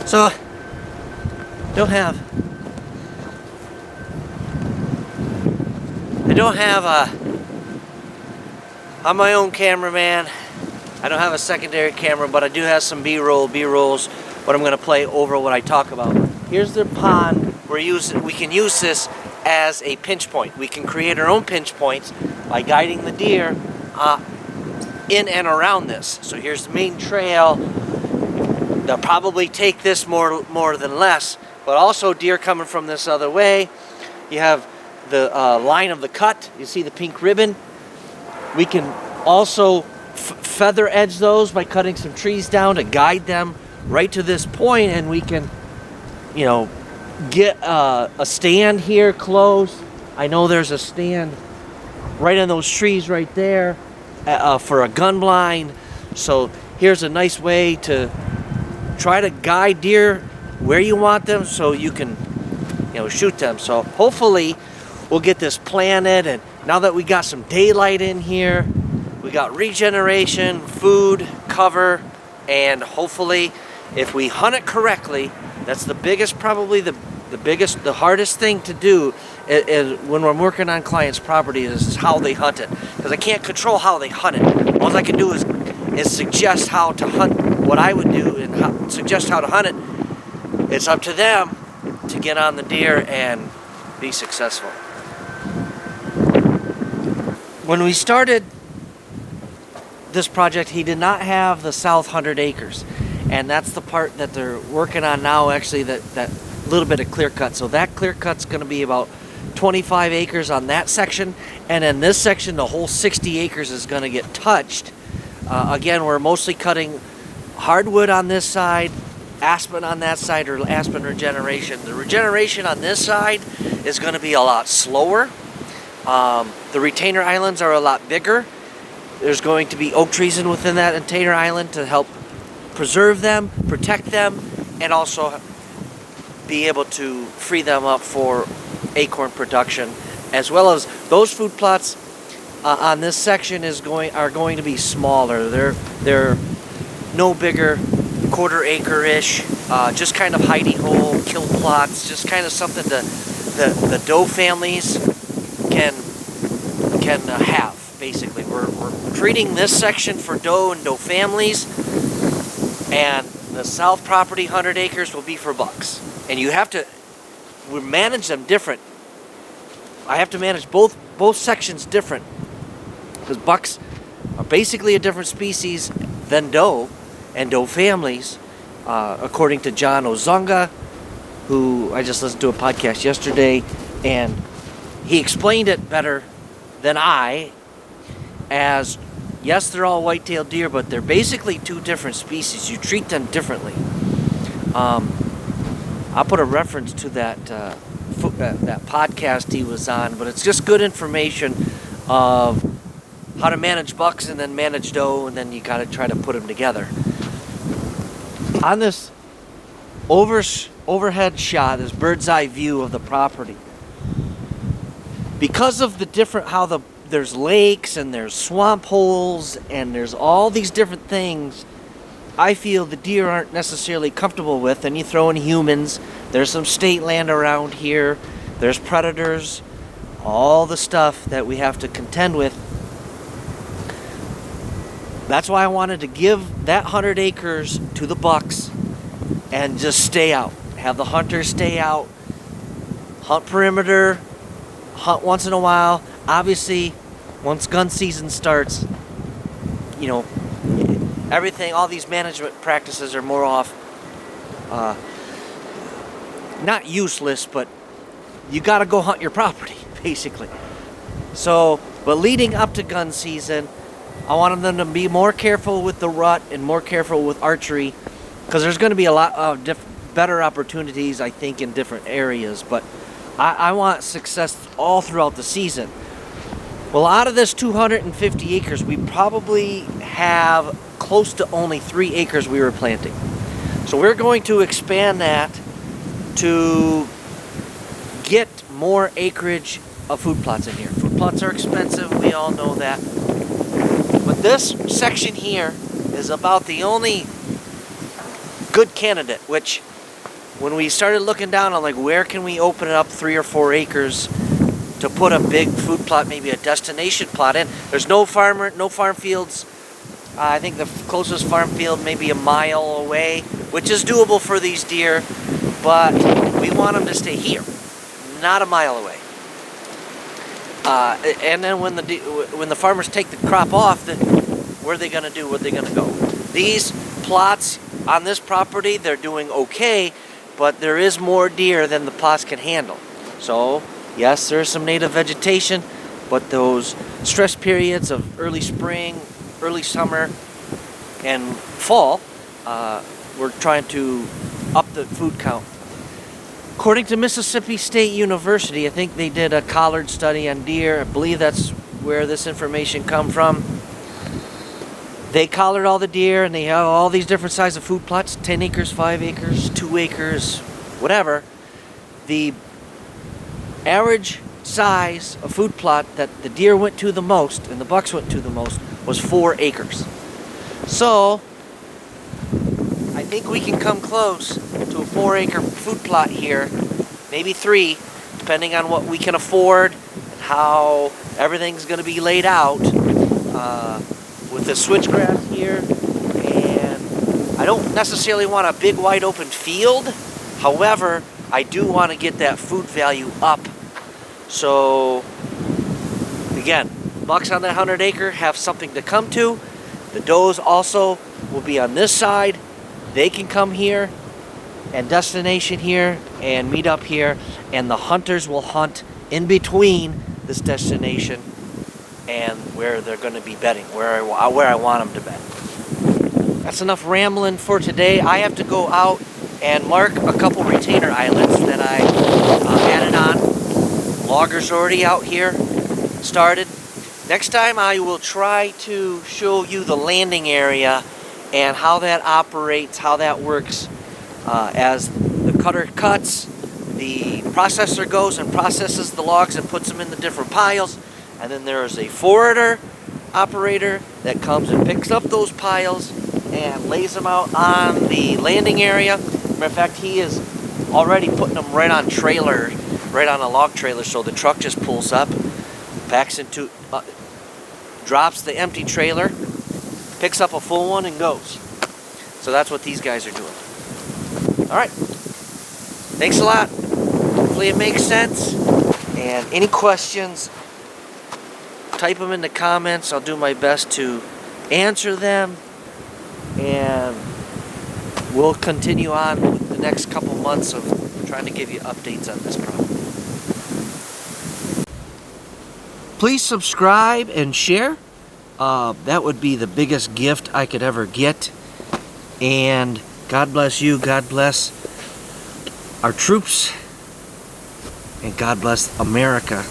So, I don't have I'm my own cameraman. I don't have a secondary camera, but I do have some B-rolls, what I'm gonna play over what I talk about. Here's the pond. We can use this as a pinch point. We can create our own pinch points by guiding the deer in and around this. So here's the main trail. They'll probably take this more than less, but also deer coming from this other way. You have the line of the cut. You see the pink ribbon. We can also feather edge those by cutting some trees down to guide them right to this point, and we can, you know, get a stand here close. I know there's a stand right in those trees right there for a gun blind. So here's a nice way to try to guide deer where you want them so you can, you know, shoot them. So hopefully we'll get this planted, and now that we got some daylight in here, we got regeneration, food, cover, and hopefully if we hunt it correctly, that's the biggest, probably the hardest thing to do is when we're working on clients' property is how they hunt it. Because I can't control how they hunt it. All I can do is suggest how to hunt, what I would do, and suggest how to hunt it. It's up to them to get on the deer and be successful. When we started this project, he did not have the south 100 acres. And that's the part that they're working on now, actually, that little bit of clear cut. So that clear cut's going to be about 25 acres on that section. And in this section, the whole 60 acres is going to get touched. Again, we're mostly cutting hardwood on this side, aspen on that side, or aspen regeneration. The regeneration on this side is going to be a lot slower. The retainer islands are a lot bigger. There's going to be oak trees within that retainer island to help preserve them, protect them, and also be able to free them up for acorn production, as well as those food plots on this section are going to be smaller. They're no bigger, quarter acre-ish, just kind of hidey hole, kill plots, just kind of something the doe families can have. Basically, we're treating this section for doe and doe families, and the south property 100 acres will be for bucks. And we manage them different. I have to manage both sections different, because bucks are basically a different species than doe and doe families, according to John Ozunga, who I just listened to a podcast yesterday, and he explained it better than I, as yes, they're all white-tailed deer, but they're basically two different species. You treat them differently. I'll put a reference to that podcast he was on, but it's just good information of how to manage bucks and then manage doe, and then you got to try to put them together. On this overhead shot, this bird's eye view of the property, because of the different, there's lakes and there's swamp holes and there's all these different things I feel the deer aren't necessarily comfortable with, and you throw in humans. There's some state land around here. There's predators, all the stuff that we have to contend with. That's why I wanted to give that 100 acres to the bucks and just stay out. Have the hunters stay out, hunt perimeter, hunt once in a while. Obviously, once gun season starts, you know, everything, all these management practices are more off, not useless, but you got to go hunt your property, basically. So, but leading up to gun season, I wanted them to be more careful with the rut and more careful with archery, because there's going to be a lot of better opportunities, I think, in different areas. But I want success all throughout the season. Well, out of this 250 acres, we probably have close to only 3 acres we were planting. So we're going to expand that to get more acreage of food plots in here. Food plots are expensive, we all know that. But this section here is about the only good candidate, which when we started looking down on like where can we open it up 3 or 4 acres to put a big food plot, maybe a destination plot in. There's no farm fields. I think the closest farm field may be a mile away, which is doable for these deer, but we want them to stay here, not a mile away. And then when the farmers take the crop off, then where are they going to do? Where are they going to go? These plots on this property, they're doing okay, but there is more deer than the plots can handle. So yes, there's some native vegetation, but those stress periods of early spring, early summer, and fall, we're trying to up the food count. According to Mississippi State University, I think they did a collared study on deer. I believe that's where this information come from. They collared all the deer, and they have all these different sizes of food plots, 10 acres, 5 acres, 2 acres, whatever. The average size of food plot that the deer went to the most and the bucks went to the most was 4 acres. So I think we can come close to a 4-acre food plot here, maybe 3, depending on what we can afford and how everything's going to be laid out, with the switchgrass here. And I don't necessarily want a big wide open field. However, I do want to get that food value up. So again, bucks on that 100-acre have something to come to. The does also will be on this side. They can come here and destination here and meet up here, and the hunters will hunt in between this destination and where they're going to be bedding, where I want them to bed. That's enough rambling for today. I have to go out and mark a couple retainer islands that I added on. Loggers already out here started. Next time I will try to show you the landing area and how that operates, how that works. As the cutter cuts, the processor goes and processes the logs and puts them in the different piles. And then there is a forwarder operator that comes and picks up those piles and lays them out on the landing area. Matter of fact, he is already putting them right on a log trailer, so the truck just pulls up, packs into, drops the empty trailer, picks up a full one and goes. So that's what these guys are doing. All right. Thanks a lot. Hopefully it makes sense. And any questions, type them in the comments. I'll do my best to answer them. And we'll continue on with the next couple months of trying to give you updates on this problem. Please subscribe and share. That would be the biggest gift I could ever get. And God bless you. God bless our troops. And God bless America.